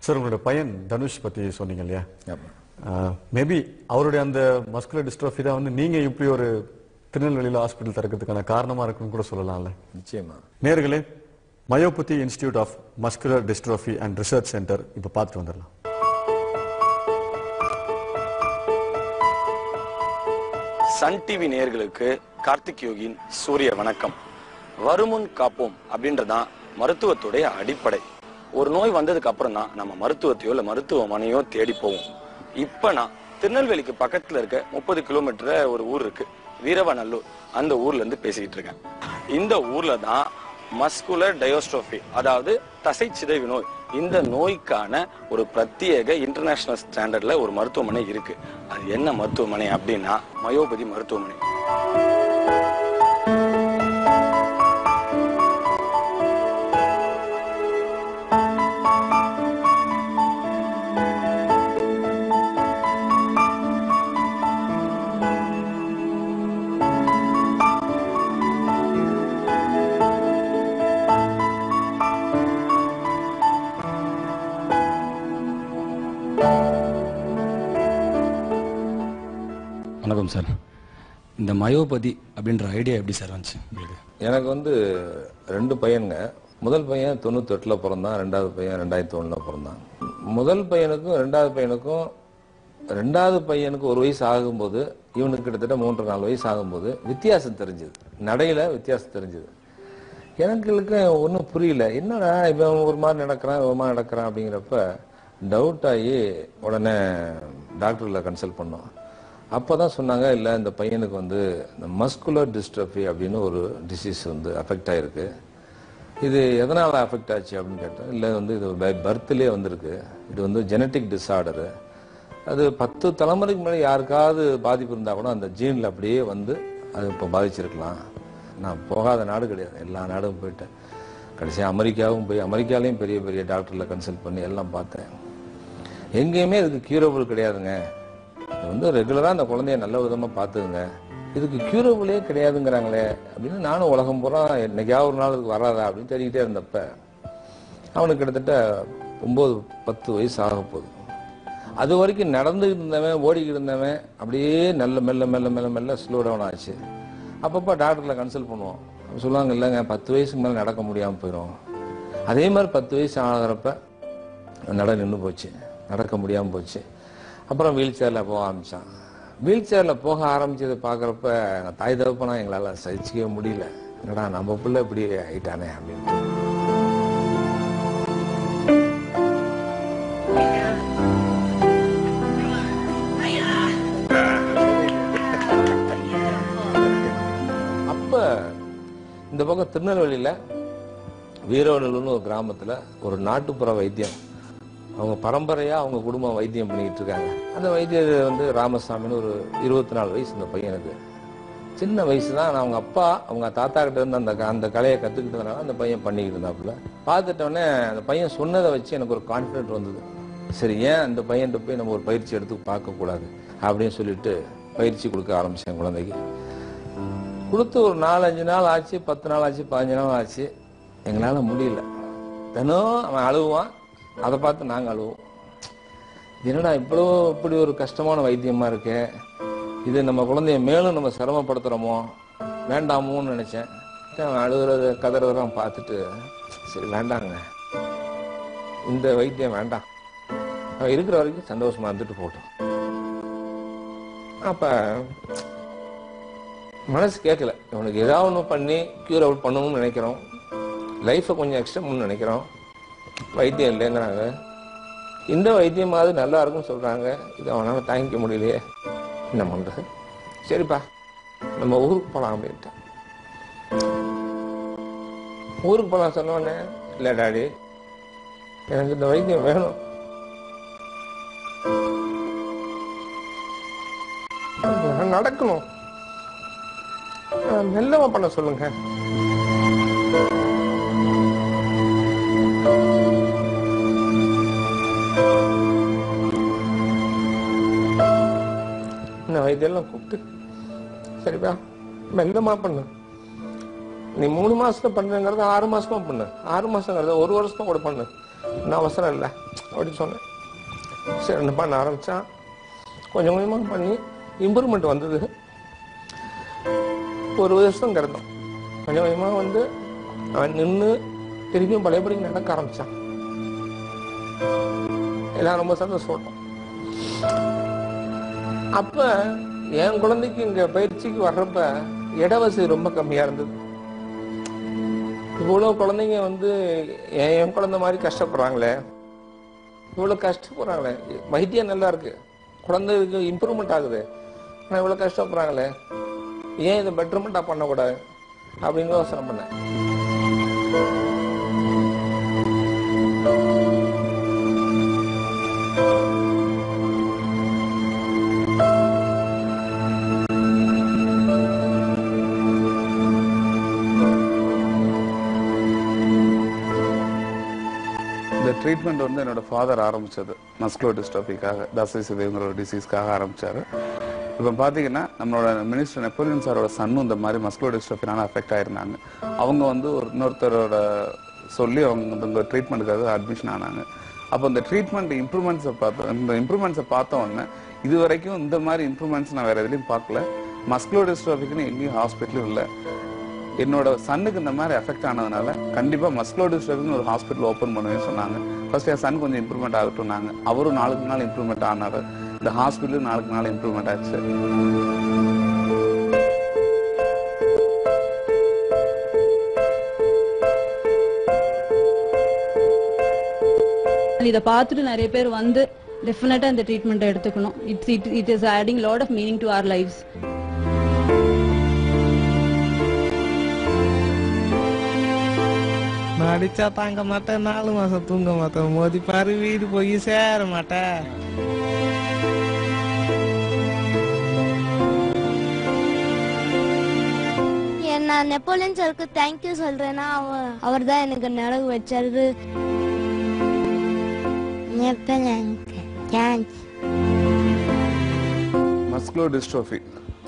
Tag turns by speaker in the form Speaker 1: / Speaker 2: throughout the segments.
Speaker 1: Sir உங்களோட பையன் தனுஷ் பத்தி சொன்னீங்க இல்லையா? மேபி அவருடைய அந்த மஸ்குலர் டிஸ்ட்ரோஃபி தான் வந்து நீங்க இப்படி ஒரு திருநெல்வேலியில ஹாஸ்பிட்டல் திறக்கிறதுக்கான காரணமா இருக்குன்னு கூட சொல்லலாம்ல.
Speaker 2: நிச்சயமா.
Speaker 1: நேர்களே, myopathy institute of muscular dystrophy and research centre இப்ப பார்த்துட்டு வந்துடலாம்.
Speaker 3: சன் டிவி நேயர்களுக்கு கார்த்திக் யோகியின் சூரிய வணக்கம். வருமுன் காப்போம் அப்படின்றதான் மருத்துவத்துடைய அடிப்படை. ஒரு நோய் வந்ததுக்கு அப்புறம் தான் நம்ம மருத்துவத்தையோ இல்ல மருத்துவமனையோ தேடி போவோம். இப்ப நான் திருநெல்வேலிக்கு பக்கத்துல இருக்க 30 கிலோமீட்டர் ஒரு ஊர் இருக்கு, வீரவநல்லூர். அந்த ஊர்ல இருந்து பேசிக்கிட்டு இருக்கேன். இந்த ஊர்ல தான் மஸ்குலர் டயோஸ்ட்ரோபி, அதாவது தசை சிதைவு நோய், இந்த நோய்க்கான ஒரு பிரத்யேக இன்டர்நேஷனல் ஸ்டாண்டர்ட்ல ஒரு மருத்துவமனை இருக்கு. அது என்ன மருத்துவமனை அப்படின்னா மயோபதி மருத்துவமனை. வணக்கம் சார். இந்த மயோபதி அப்படின்ற ஐடியா எப்படி சார் வந்துச்சு உங்களுக்கு?
Speaker 2: எனக்கு வந்து 2 பையனுங்க. முதல் பையன் 98ல் பிறந்தான், 2வது பையன் 2001ல் பிறந்தான். முதல் பையனுக்கும் 2வது பையனுக்கு 1 வயசு ஆகும்போது, இவனுக்கு கிட்டத்தட்ட 3-4 வயசு ஆகும்போது வித்தியாசம் தெரிஞ்சது, நடையில வித்தியாசம் தெரிஞ்சது. எனக்கு ஒன்றும் புரியல, என்னடா இவன் ஒரு மாதிரி நடக்கிறான் ஒரு மாதிரி நடக்கிறான் அப்படிங்கிறப்ப டவுட் ஆகி உடனே டாக்டர்ல கன்சல்ட் பண்ணோம். அப்போதான் சொன்னாங்க, இல்லை இந்த பையனுக்கு வந்து இந்த மஸ்குலர் டிஸ்ட்ரோஃபி அப்படின்னு ஒரு டிசீஸ் வந்து அஃபெக்ட் ஆகிருக்கு. இது எதனால் அஃபெக்ட் ஆச்சு அப்படின்னு கேட்டேன். இல்லை வந்து இது பை பர்த்லேயே வந்திருக்கு, இது வந்து ஜெனட்டிக் டிஸார்டரு. அது 10 தலைமுறைக்கு முன்னாடி யாருக்காவது பாதிப்பு இருந்தால் கூட அந்த ஜீனில் அப்படியே வந்து அது இப்போ பாதிச்சிருக்கலாம். நான் போகாத நாடு கிடையாது, எல்லா நாடும் போயிட்டேன். கடைசியாக அமெரிக்காவும் போய் அமெரிக்காலையும் பெரிய பெரிய டாக்டரில் கன்சல்ட் பண்ணி எல்லாம் பார்த்தேன். எங்கேயுமே இதுக்கு கியூரபிள் கிடையாதுங்க. இது வந்து ரெகுலராக அந்த குழந்தைய நல்ல விதமாக பார்த்துக்குங்க, இதுக்கு கியூரபிளே கிடையாதுங்கிறாங்களே அப்படின்னு நானும் உலகம் பூரா என்னைக்காவது ஒரு நாள் இதுக்கு வராதா அப்படின்னு தேடிக்கிட்டே இருந்தப்ப அவனுக்கு கிட்டத்தட்ட 9-10 வயசு ஆக போகுது. அது வரைக்கும் நடந்துக்கிட்டு இருந்தவன் ஓடிக்கிட்டு இருந்தவன் அப்படியே நல்ல மெல்ல மெல்ல மெல்ல மெல்ல ஸ்லோ டவுன் ஆச்சு. அப்பப்போ டாக்டரில் கன்சல்ட் பண்ணுவோம். சொல்லுவாங்க, இல்லைங்க 10 வயசுக்கு மேலே நடக்க முடியாமல் போயிடும். அதே மாதிரி 10 வயசு ஆகிறப்ப நட நின்று போச்சு, நடக்க முடியாமல் போச்சு. அப்புறம் வீல் சேரில் போக ஆரம்பித்தான். வீல் சேரில் போக ஆரம்பித்ததை பார்க்குறப்ப எங்கள் தாய் தகப்பனா எங்களால் சகிச்சிக்கவே முடியல. என்னடா நம்ம பிள்ளை இப்படி ஆயிட்டானே அப்படின்னு. அப்போ இந்த பக்கம் திருநெல்வேலியில் வீரவநல்லூர்னு ஒரு கிராமத்தில் ஒரு நாட்டுப்புற வைத்தியம், அவங்க பரம்பரையாக அவங்க குடும்பம் வைத்தியம் பண்ணிக்கிட்டு இருக்காங்க. அந்த வைத்தியர் வந்து ராமசாமின்னு ஒரு 24 வயசு. இந்த பையனுக்கு சின்ன வயசு தான். ஆனால் அவங்க அப்பா அவங்க தாத்தா கிட்ட இருந்து அந்த கலையை கற்றுக்கிட்டதுனால அந்த பையன் பண்ணிக்கிட்டு இருந்தாப்புல. பார்த்துட்டோடனே அந்த பையன் சொன்னதை வச்சு எனக்கு ஒரு கான்ஃபிடென்ட் வந்தது. சரி, ஏன் அந்த பையன்கிட்ட போய் நம்ம ஒரு பயிற்சி எடுத்து பார்க்கக்கூடாது அப்படின்னு சொல்லிட்டு பயிற்சி கொடுக்க ஆரம்பித்தேன். குழந்தைக்கு கொடுத்து ஒரு 4-5 நாள் ஆச்சு, 10 நாள் ஆச்சு, 15 நாள் ஆச்சு. எங்களால் முடியல. தினம் அவன் அழுவான், அதை பார்த்து நாங்கள் அழுவோம். என்னடா இப்படி ஒரு கஷ்டமான வைத்தியமாக இருக்கு, இது நம்ம குழந்தைய மேலும் நம்ம சிரமப்படுத்துகிறோமோ வேண்டாமோன்னு நினச்சேன். அழுகுறது கதறதெல்லாம் பார்த்துட்டு சரி வேண்டாங்க, இந்த வைத்தியம் வேண்டாம், அவன் இருக்கிற வரைக்கும் சந்தோஷமா இருந்துட்டு போட்டோம். அப்போ மனசு கேட்கல, இவனுக்கு ஏதாவது ஒன்று பண்ணி க்யூர் அவுட் பண்ணணும்னு நினைக்கிறோம், லைஃப்பை கொஞ்சம் எக்ஸ்டெண்ட் நினைக்கிறோம். வைத்தியம் இல்லைங்கிறாங்க, இந்த வைத்தியமாவது நல்லா இருக்குன்னு சொல்றாங்க, இது அவனால் தாங்கிக்க முடியலையே, என்ன பண்றது? சரிப்பா நம்ம ஊருக்கு போகலாம் அப்படின்ட்டு. ஊருக்கு போகலாம் சொன்னோடனே, இல்லை டாடி எனக்கு இந்த வைத்தியம் வேணும், நடக்கணும், மெல்லமா பண்ண சொல்லுங்க. வைத்தியெல்லாம் கூப்பிட்டு சரிப்பா மெல்லமா பண்ணு, நீ 3 மாசத்துல பண்ணுங்கிறத 6 மாசமா பண்ணு, 6 மாசங்கிறத 1 வருஷமா கூட பண்ணு, நான் அவசரம் இல்லை அப்படின்னு சொன்னேன். சரி என்ன பண்ண ஆரம்பிச்சான். கொஞ்சம் கொஞ்சமா பண்ணி இம்ப்ரூவ்மெண்ட் வந்தது. 1 வருஷம் கிடந்தோம். கொஞ்சம் கொஞ்சமா வந்து அவன் நின்று திருப்பியும் பழையபடி நடக்க ஆரம்பிச்சான். எல்லாம் ரொம்ப சந்தோஷப்பட்டோம். அப்ப என் குழந்தைக்கு இங்க பயிற்சிக்கு வர்றப்ப இடவசதி ரொம்ப கம்மியா இருந்தது. இவ்வளவு குழந்தைங்க வந்து என் குழந்தை மாதிரி கஷ்டப்படுறாங்களே, இவ்வளவு கஷ்டப்படுறாங்களே, வைத்தியம் நல்லா இருக்கு, குழந்தைக்கு இம்ப்ரூவ்மெண்ட் ஆகுது, ஆனா இவ்வளவு கஷ்டப்படுறாங்களே, ஏன் இதை பெட்டர்மெண்டா பண்ணக்கூடாது அப்படின்னு யோசனை பண்ணேன்.
Speaker 4: ட்ரீட்மெண்ட் வந்து என்னோட ஃபாதர் ஆரம்பிச்சது மஸ்குலர் டிஸ்ட்ரோபிக்காக, தசை சிதைவுங்கிற ஒரு டிசீஸ்க்காக ஆரம்பிச்சாரு. இப்போ பார்த்தீங்கன்னா நம்மளோட மினிஸ்டர் நெப்போலியன் சாரோட சன்னும் இந்த மாதிரி மஸ்குலர் டிஸ்ட்ரோபினால அஃபெக்ட் ஆயிருந்தாங்க. அவங்க வந்து இன்னொருத்தரோட சொல்லி அவங்க இந்த ட்ரீட்மெண்ட்டுக்காக அட்மிஷன் ஆனாங்க. அப்போ இந்த ட்ரீட்மெண்ட் இம்ப்ரூவ்மெண்ட்ஸை பார்த்த உடனே இது வரைக்கும் இந்த மாதிரி இம்ப்ரூவ்மெண்ட்ஸ் நான் வேற எதுலையும் பார்க்கல. மஸ்குலர் டிஸ்ட்ரோபிக்குன்னு எங்கேயும் ஹாஸ்பிட்டலும் இல்லை. என்னோட சன்னுக்கு இந்த மாதிரி எஃபெக்ட் ஆனதுனால கண்டிப்பா மஸ்குலர் டிஸ்ட்ரோபின்னு ஒரு ஹாஸ்பிட்டல் ஓப்பன் பண்ணுவேன்னு சொன்னாங்க. ஃபர்ஸ்ட் என் சன் கொஞ்சம் இம்ப்ரூவ்மெண்ட் ஆகட்டும்னாங்க. அவரும் நாளுக்கு நாள் இம்ப்ரூவ்மெண்ட் ஆனாரு. இந்த ஹாஸ்பிட்டலும் நாளுக்கு நாள் இம்ப்ரூவ்மெண்ட் ஆச்சு.
Speaker 5: இதை பார்த்துட்டு நிறைய பேர் வந்து டெஃபினட்டா இந்த ட்ரீட்மெண்ட் எடுத்துக்கணும். It is adding lot of meaning to our lifes.
Speaker 6: அடிச்சா தாங்க மாட்டேன், 4 மாசம் தூங்க மாட்டேன், மோதி பாரு வீடு போய் சேர மாட்டேன்.
Speaker 7: நான் நெப்போலியன் சாருக்கு தேங்க்யூ சொல்றேன்னா அவர் தான் எனக்கு நடவு வச்சாரு.
Speaker 4: மஸ்குலர் டிஸ்ட்ரோபி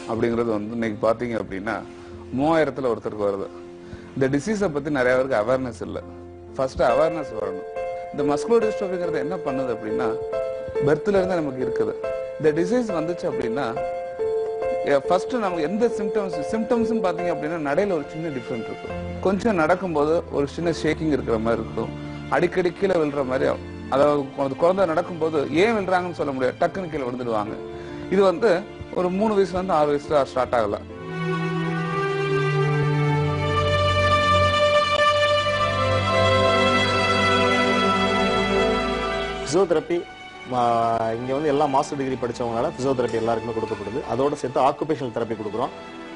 Speaker 4: அப்படிங்கிறது வந்து இன்னைக்கு பாத்தீங்க அப்படின்னா 3000த்துல ஒருத்தருக்கு வருது. இந்த டிசீஸை பத்தி நிறைய பேருக்கு அவேர்னஸ் இல்லை. ஃபர்ஸ்ட் அவேர்னஸ் வரணும். இந்த மஸ்குலர் டிஸ்ட்ரோபிங்கிறது என்ன பண்ணுது அப்படின்னா பர்த்ல இருந்து நமக்கு இருக்குது. இந்த டிசீஸ் வந்துச்சு அப்படின்னா ஃபர்ஸ்ட் நமக்கு எந்த சிம்டம்ஸ் பாத்தீங்க அப்படின்னா நடையில ஒரு சின்ன டிஃபரெண்ட் இருக்கும். கொஞ்சம் நடக்கும்போது ஒரு சின்ன ஷேக்கிங் இருக்கிற மாதிரி இருக்கும். அடிக்கடி கீழே விழுற மாதிரி, அதாவது குழந்தை நடக்கும்போது ஏன் விழுறாங்கன்னு சொல்ல முடியாது, டக்குன்னு கீழே விழுந்துடுவாங்க. இது வந்து ஒரு 3 வயசுல இருந்து 6 வயசுல ஸ்டார்ட் ஆகல.
Speaker 8: பிசியோதெரப்பி இங்கே வந்து எல்லா மாஸ்டர் டிகிரி படித்தவங்களால பிசியோதெரப்பி எல்லாருக்குமே கொடுக்கப்படுது. அதோட சேர்த்து ஆக்குபேஷனல் தெரப்பி கொடுக்குறோம்.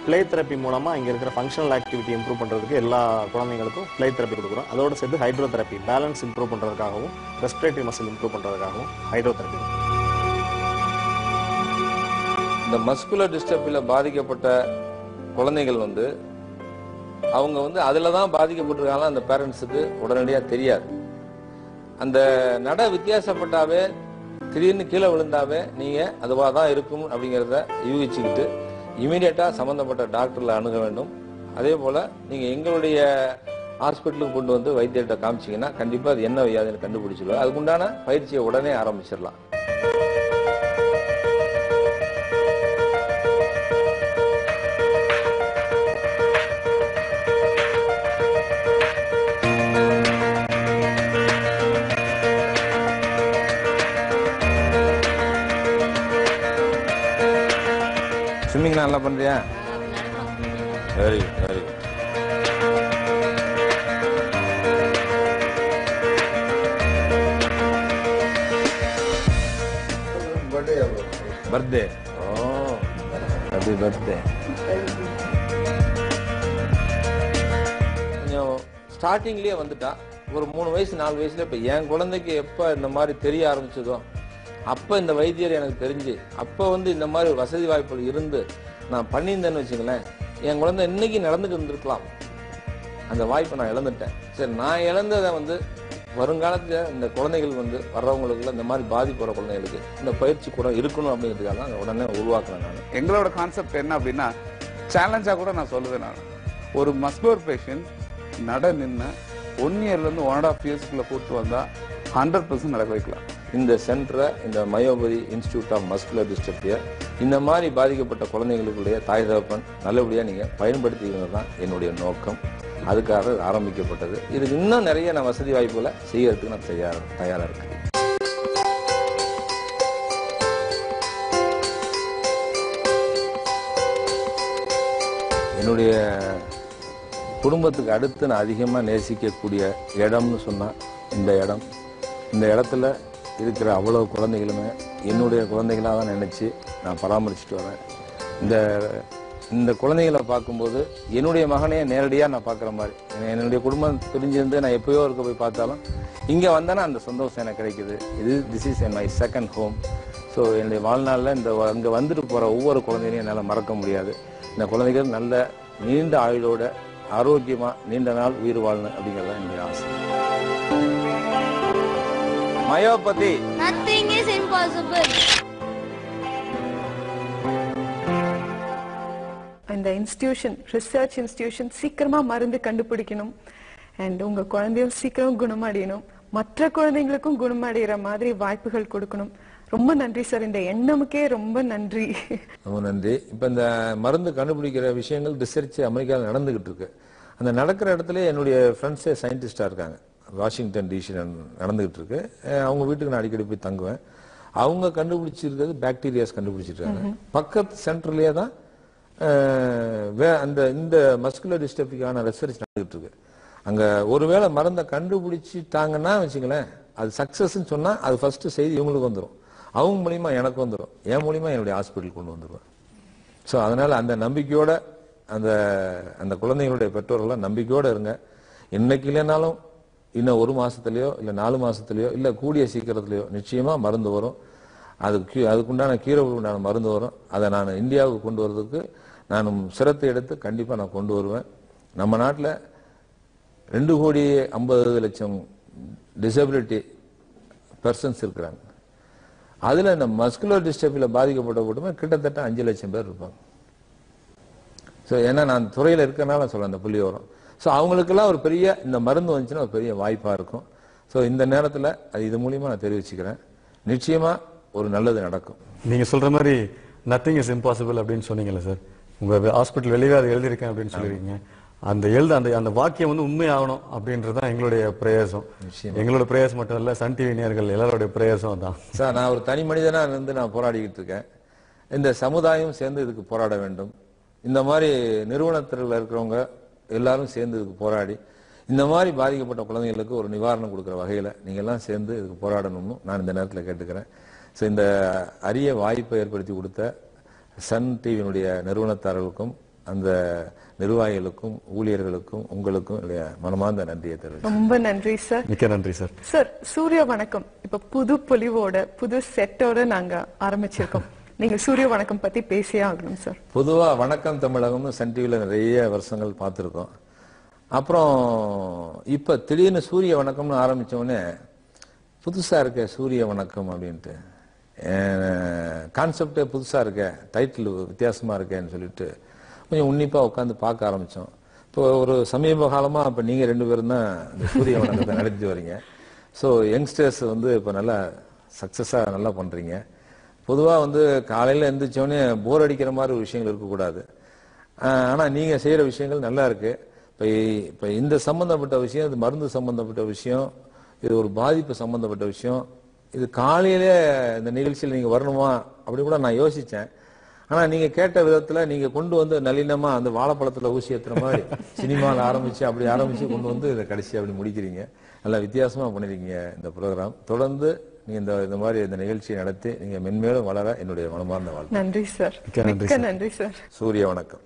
Speaker 8: பிளே தெரப்பி மூலமாக இங்கே இருக்கிற ஃபங்க்ஷனல் ஆக்டிவிட்டி இம்ப்ரூவ் பண்ணுறதுக்கு எல்லா குழந்தைங்களுக்கும் பிளே தெரப்பி கொடுக்குறோம். அதோட சேர்த்து ஹைட்ரோ தெரப்பி பேலன்ஸ் இம்ப்ரூவ் பண்ணுறதுக்காகவும் ரெஸ்பிரேட்டரி மசில் இம்ப்ரூவ் பண்ணுறதுக்காகவும் ஹைட்ரோ தெரப்பி.
Speaker 2: இந்த மஸ்குலர் டிஸ்டர்பில பாதிக்கப்பட்ட குழந்தைகள் வந்து அவங்க வந்து அதில் தான் பாதிக்கப்பட்டிருக்காங்க. அந்த பேரண்ட்ஸுக்கு உடனடியாக தெரியாது. அந்த நட வித்தியாசப்பட்டாவே திடீர்னு கீழே விழுந்தாவே நீங்க அதுவா தான் இருக்கும் அப்படிங்கிறத யூகிச்சுக்கிட்டு இமீடியட்டா சம்பந்தப்பட்ட டாக்டர்ல அணுக வேண்டும். அதே போல நீங்க எங்களுடைய ஹாஸ்பிட்டலுக்கு கொண்டு வந்து வைத்தியர்கிட்ட காமிச்சிங்கன்னா கண்டிப்பா அது என்ன வியாதின்னு கண்டுபிடிச்சிடுவோம். அதுக்குண்டான பயிற்சியை உடனே ஆரம்பிச்சிடலாம். ஸ்விம்மிங் நல்லா பண்றியா? Very good, very good. Birthday. Oh, happy birthday. கொஞ்சம் ஸ்டார்டிங்லயே வந்துட்டா ஒரு 3 வயசு 4 வயசுல இப்ப என் குழந்தைக்கு எப்ப இந்த மாதிரி தெரிய ஆரம்பிச்சதோ அப்ப இந்த வைத்தியர் எனக்கு தெரிஞ்சு அப்ப வந்து இந்த மாதிரி வசதி வாய்ப்புகள் இருந்து நான் பண்ணியிருந்தேன்னு வச்சுங்களேன், என் குழந்தை இன்னைக்கு நடந்துட்டு இருந்திருக்கலாம். அந்த வாய்ப்பை நான் இழந்துட்டேன். சரி, நான் இழந்ததை வந்து வருங்காலத்துல இந்த குழந்தைகள் வந்து வர்றவங்களுக்கு இந்த மாதிரி பாதிப்பு வர குழந்தைகளுக்கு இந்த பயிற்சி கூட இருக்கணும் அப்படிங்கிறதுக்காக தான் உடனே உருவாக்குறேன். நான்
Speaker 4: எங்களோட கான்செப்ட் என்ன அப்படின்னா சேலஞ்சா கூட நான் சொல்லுவேன். நான் ஒரு மஸ்குலர் பேஷண்ட் நட நின்று 1 இயர்லேருந்து 1.5 இயர்ஸ்க்குள்ள கூட்டு வந்தா 100% நடக்க வைக்கலாம்.
Speaker 2: இந்த சென்டரை, இந்த மயோபதி இன்ஸ்டிடியூட் ஆஃப் மஸ்குலர் டிஸ்ட்ரோபியை இந்த மாதிரி பாதிக்கப்பட்ட குழந்தைகளுடைய தாய் தகப்பன் நல்லபடியாக நீங்கள் பயன்படுத்திக்கிறது தான் என்னுடைய நோக்கம். அதுக்காக ஆரம்பிக்கப்பட்டது. இதுக்கு இன்னும் நிறைய நான் வசதி வாய்ப்புகளை செய்யறதுக்கு நான் தயாராக இருக்கேன். என்னுடைய குடும்பத்துக்கு அடுத்து நான் அதிகமாக நேசிக்கக்கூடிய இடம்னு சொன்னால் இந்த இடத்துல இருக்கிற அவ்வளோ குழந்தைகளுமே என்னுடைய குழந்தைகளாக தான் நினச்சி நான் பராமரிச்சுட்டு வரேன். இந்த குழந்தைகளை பார்க்கும்போது என்னுடைய மகனையே நேரடியாக நான் பார்க்குற மாதிரி, என்னுடைய குடும்பம் பிரிஞ்சிருந்து நான் எப்பயோ இருக்க போய் பார்த்தாலும் இங்கே வந்தேன்னா அந்த சந்தோஷம் எனக்கு கிடைக்குது. This is my second home. So என்னுடைய வாழ்நாளில் அங்கே வந்துட்டு போகிற ஒவ்வொரு குழந்தைகளையும் என்னால் மறக்க முடியாது. இந்த குழந்தைகள் நல்ல நீண்ட ஆயுளோட ஆரோக்கியமாக நீண்ட நாள் உயிர் வாழணும் அப்படிங்கிறத என்னுடைய ஆசை. Myopathy,
Speaker 7: nothing is impossible.
Speaker 9: இந்த இன்ஸ்டிடியூஷன், ரிசர்ச் இன்ஸ்டிடியூஷன் சீக்கிரமா மருந்து கண்டுபிடிக்கணும் அண்ட் உங்க குழந்தையும் சீக்கிரம் குணமடையணும், மற்ற குழந்தைங்களுக்கும் குணமடைகிற மாதிரி வாய்ப்புகள் கொடுக்கணும். ரொம்ப நன்றி சார், இந்த எண்ணமுக்கே ரொம்ப நன்றி.
Speaker 2: ரொம்ப நன்றி. இப்போ இந்த மருந்து கண்டுபிடிக்கிற விஷயங்கள் ரிசர்ச் அமெரிக்காவில் நடந்துகிட்டு இருக்கு. அந்த நடக்கிற இடத்துல என்னுடைய ஃப்ரெண்ட்ஸே சயின்டிஸ்டாக இருக்காங்க. வாஷிங்டன் டிசி நடந்துகிட்டு இருக்கு. அவங்க வீட்டுக்கு நான் அடிக்கடி போய் தங்குவேன். அவங்க கண்டுபிடிச்சிருக்கிறது பாக்டீரியாஸ் கண்டுபிடிச்சிருக்காங்க. பக்கத்து சென்டர்லயே தான் இந்த மஸ்குலர் டிஸ்ட்ரோபிக்கான ரிசர்ச் நடந்துகிட்டு இருக்கு. அங்க ஒருவேளை மருந்தை கண்டுபிடிச்சிட்டாங்கன்னா வச்சுங்களேன், அது சக்சஸ்ன்னு சொன்னா அது ஃபர்ஸ்ட் செய்தி இவங்களுக்கு வந்துடும், அவங்க மூலியமா எனக்கு வந்துடும், என் மூலியமா என்னுடைய ஹாஸ்பிட்டல் கொண்டு வந்துடுவேன். ஸோ அதனால அந்த நம்பிக்கையோட அந்த குழந்தைங்களுடைய பெற்றோர்கள்லாம் நம்பிக்கையோட இருங்க. இன்னைக்கு இல்லைனாலும் இன்னும் 1 மாசத்துலயோ இல்ல 4 மாசத்துலயோ இல்ல கூடிய சீக்கிரத்திலயோ நிச்சயமா மருந்து வரும். அதுக்குண்டான கீரைகளுக்கு உண்டான மருந்து வரும். அதை நான் இந்தியாவுக்கு கொண்டு வரதுக்கு நான் சிரத்தை எடுத்து கண்டிப்பா நான் கொண்டு வருவேன். நம்ம நாட்டில் 2,50,00,000 டிசபிலிட்டி பர்சன்ஸ் இருக்கிறாங்க. அதுல இந்த மஸ்குலர் டிஸ்ட்ரோபியில பாதிக்கப்பட்ட கூட்டமே கிட்டத்தட்ட 5 லட்சம் பேர் இருப்பாங்க. ஸோ ஏன்னா நான் துறையில இருக்கனால சொல்றேன் அந்த புள்ளி வரும். ஸோ அவங்களுக்கெல்லாம் ஒரு பெரிய இந்த மருந்து வந்துச்சுன்னா ஒரு பெரிய வாய்ப்பா இருக்கும். ஸோ இந்த நேரத்தில் இது மூலியமா நான் தெரிவிச்சுக்கிறேன், நிச்சயமா ஒரு நல்லது நடக்கும்.
Speaker 1: நீங்க சொல்ற மாதிரி நத்திங் இஸ் இம்பாசிபிள் அப்படின்னு சொன்னீங்கல்ல சார், உங்க ஹாஸ்பிட்டல் வெளியே அதை எழுதியிருக்கேன் அப்படின்னு சொல்லிருக்கீங்க. அந்த வாக்கியம் வந்து உண்மையாகணும் அப்படின்றதான் எங்களுடைய பிரயாசம். எங்களோட பிரயாசம் மட்டும் இல்ல, சன் டிவி நேயர்கள் எல்லாரோட பிரயாசம் தான்
Speaker 2: சார். நான் ஒரு தனி மனிதனா இருந்து நான் போராடிக்கிட்டு இருக்கேன். இந்த சமுதாயம் சேர்ந்து இதுக்கு போராட வேண்டும். இந்த மாதிரி நிறுவனத்தில் இருக்கிறவங்க எல்லாரும் சேர்ந்து இதுக்கு போராடி இந்த மாதிரி பாதிக்கப்பட்ட குழந்தைகளுக்கு ஒரு நிவாரணம் கொடுக்குற வகையில நீங்க எல்லாம் சேர்ந்து இதுக்கு போராடணும்னு நான் இந்த நேரத்தில் கேட்டுக்கிறேன். ஸோ இந்த அரிய வாய்ப்பை ஏற்படுத்தி கொடுத்த சன் டிவியினுடைய நிறுவனத்தாரர்களுக்கும் அந்த நிர்வாகிகளுக்கும் ஊழியர்களுக்கும் உங்களுக்கும் மனமார்ந்த நன்றியை தெரிவிக்கிறேன்.
Speaker 9: ரொம்ப நன்றி சார்.
Speaker 1: மிக்க நன்றி சார்.
Speaker 9: சார், சூரிய வணக்கம் இப்ப புது பொலிவோட புது செட்டோட நாங்க ஆரம்பிச்சிருக்கோம். நீங்க சூரிய வணக்கம் பத்தி பேசியே ஆகணும் சார்.
Speaker 2: பொதுவா வணக்கம் தமிழகம்னு சன் டிவில நிறைய வருஷங்கள் பார்த்துருக்கோம். அப்புறம் இப்ப திடீர்னு சூரிய வணக்கம்னு ஆரம்பிச்ச உடனே புதுசா இருக்க சூரிய வணக்கம் அப்படின்ட்டு கான்செப்டே புதுசா இருக்க, டைட்டில் வித்தியாசமா இருக்கேன்னு சொல்லிட்டு கொஞ்சம் உன்னிப்பா உட்காந்து பார்க்க ஆரம்பிச்சோம். இப்போ ஒரு சமீப காலமா இப்ப நீங்க 2 பேரும் தான் இந்த சூரிய வணக்கத்தை நடத்தி வரீங்க. ஸோ யங்ஸ்டர்ஸ் வந்து இப்ப நல்லா சக்சஸா நல்லா பண்றீங்க. பொதுவா வந்து காலையில எந்திரிச்சோடனே போர் அடிக்கிற மாதிரி ஒரு விஷயங்கள் இருக்கக்கூடாது. ஆனா நீங்க செய்யற விஷயங்கள் நல்லா இருக்கு. இப்ப இந்த சம்பந்தப்பட்ட விஷயம், இது மருந்து சம்பந்தப்பட்ட விஷயம், இது ஒரு பாதிப்பு சம்பந்தப்பட்ட விஷயம், இது காலையிலே இந்த நிகழ்ச்சியில் நீங்க வரணுமா அப்படி கூட நான் யோசிச்சேன். ஆனா நீங்க கேட்ட விதத்துல நீங்க கொண்டு வந்து நளினமா அந்த வாழைப்பழத்துல ஊசி ஏத்துற மாதிரி சினிமாவில் ஆரம்பிச்சு கொண்டு வந்து இதை கடைசி அப்படி முடிக்கிறீங்க. நல்லா வித்தியாசமா பண்ணிருக்கீங்க இந்த ப்ரோக்ராம். தொடர்ந்து நீங்க இந்த மாதிரி இந்த நிகழ்ச்சியை நடத்தி நீங்க மென்மேலும் வளர என்னுடைய மனமார்ந்த வாழ்த்து.
Speaker 9: நன்றி சார். நன்றி சார்.
Speaker 2: சூரிய வணக்கம்.